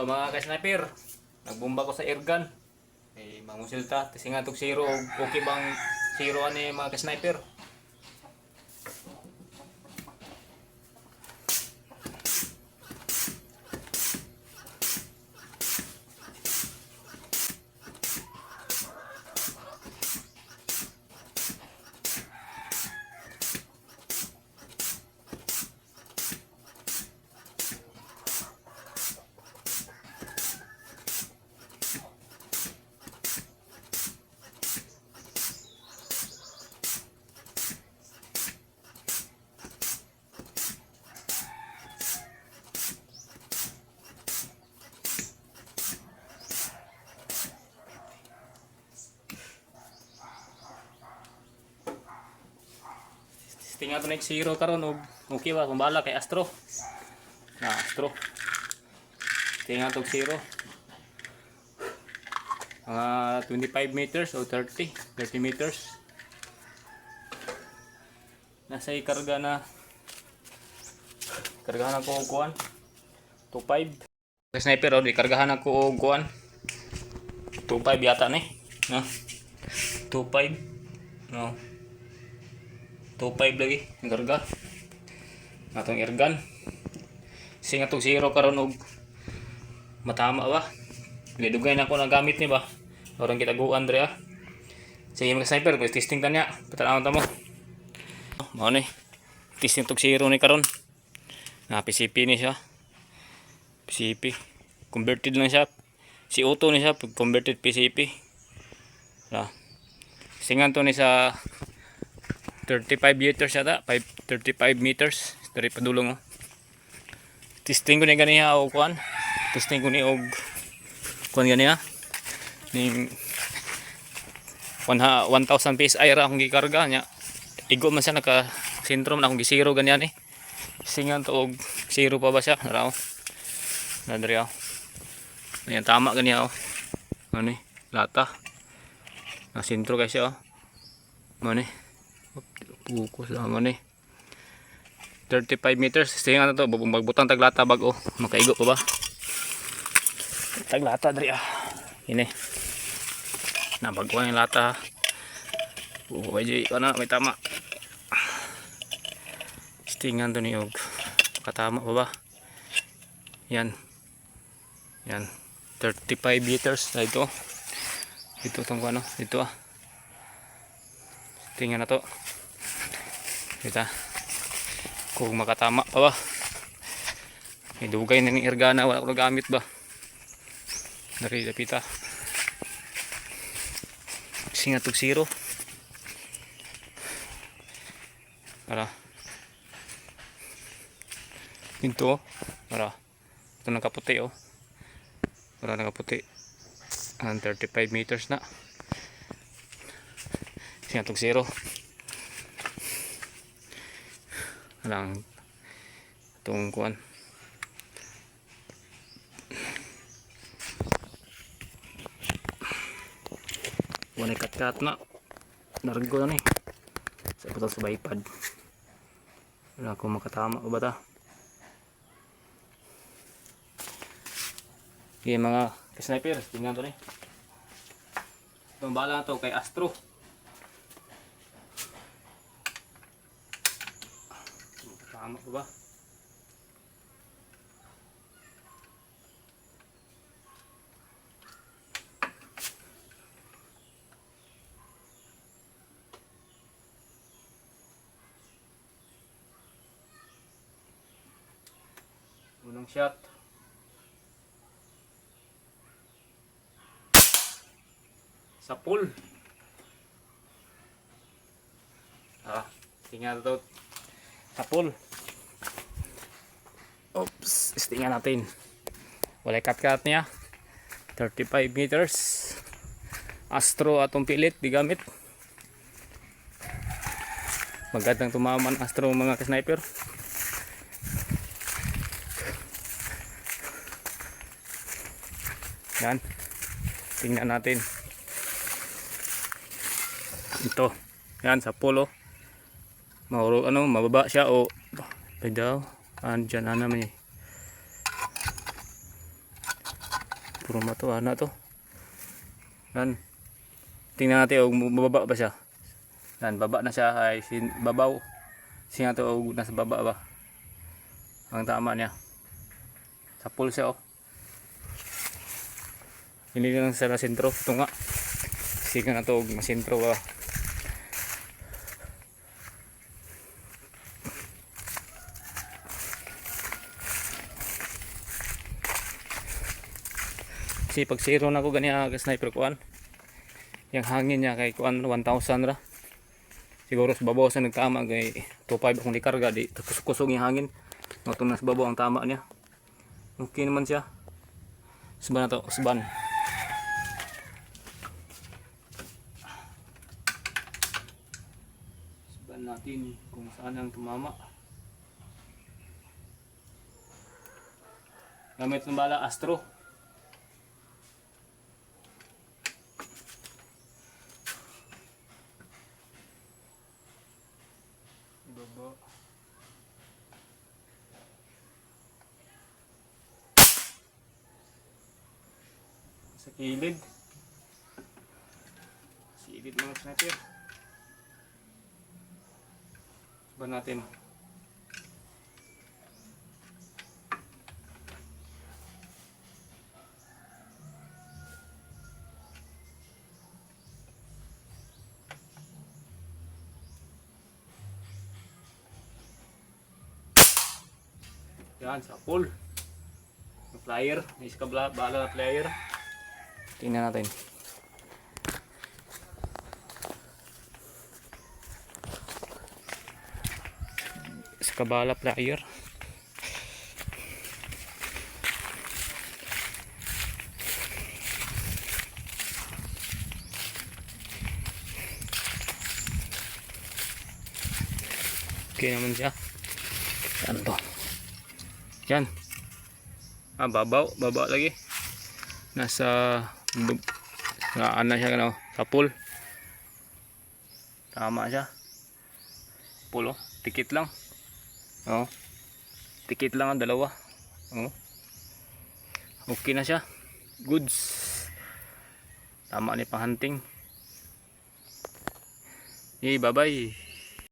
So, mga ka-sniper, nagbomba ko sa airgun. Mangusilta, kasi nga itong zero, okay bang zero ani mga ka-sniper? Tingnan ito na zero karon og okay ba kung bala kay Astro. Na Astro. Tingnan ito zero. Mga 25 meters o 30 meters. Nasa ikarga na kargahan ako og kuan 25. Sniper o di kargahan ako og kuan 25 yata ni. No. 25. No. 25 lagi ang karga atong airgun. Sing atong zero karon og matama ba. Gidugay na ako na gamit ni ba. Orang kita guan dre ah. Sige mga sniper, kung testing tanya, patanawon ta mo. Mao ni. Testing tog zero ni karon. Na PCP ni siya. PCP. Converted lang siya. Si auto ni siya, converted PCP. Na. Singan to ni sa 35 meters yata, 35 meters. Dari padulong oh. Testing ko ni ganiya og kuan. Testing ko ni og kuan ganiya. Ning 1000 PSI ra akong gikarga nya. Igo man siya naka sentro man akong gisiro ganyan eh. Singan to og zero pa ba siya? Naraw. Nadri oh. Ayan tama ganiya oh. Ano ni? Lata. Na sentro kay siya oh. Ano ni? Focus lang man eh. 35 meters. Singan na to. Magbutang taglata bago. Makaigo pa ba? Taglata dari ah. Ini. Nabaguan yung lata. Medyo ano, may tama. Stingan to ni og. Katama pa ba? Yan. Yan. 35 meters na ito. Ito itong ano. Ito ah. Tingnan na to. Kita. Kung makatama pa ba. May dugay na ng irgana. Wala ko gamit ba. Dari dapita. Singatog zero. Para. Ito. Para. Ito nakaputi oh. Para nakaputi. 35 meters na. Singatog zero. Lang itong kuan wala kat na nargo na ni sa putol sa baypad. Wala akong makatama o ba ta. Okay mga ka-sniper, tingnan to ni itong bala na to kay Astro. Tama ko ba? Unang shot. Sa pool. Tingnan to sa pool. Oops, tingnan natin. Wala cut niya. 35 meters. Astro atong pilit di gamit. Magandang tumaman Astro mga ka-sniper. Yan. Tingnan natin. Ito. Yan sa polo. Mauro ano, mababa siya o pwede daw. Andyan na naman eh. Puro mato, ano to? Yan. Tingnan natin, mababa ba siya? Yan, baba na siya, ay babaw. Siya to, nasa baba ba? Ang tama niya. Sa pool siya, oh. Hindi lang sa sentro. Ito nga. Siga na to, masentro ba? Kasi pag zero na ko ganyan sniper kuan, yung hangin niya kay kuan 1000 ra, siguro sa babaw sa nagtama kay 25 akong likarga di kusog yung hangin matong nas babaw ang tama niya. Okay naman siya. Suban na to, suban natin kung saan ang tumama. Gamit ng bala Astro. Baba. Sa kilid. Silid mga sniper. Ba natin. Yan, sa pool. Flyer, may isa bala na flyer. Tingnan natin. Isa kabala flyer. Okay naman siya. Saan to? Yan. Babaw lagi. Nasa ano siya ano, sa pool. Tama siya. Pool, oh. Tikit lang. Oh. Tikit lang ang dalawa. Oh. Okay na siya. Goods. Tama ni pang hunting. Bye-bye.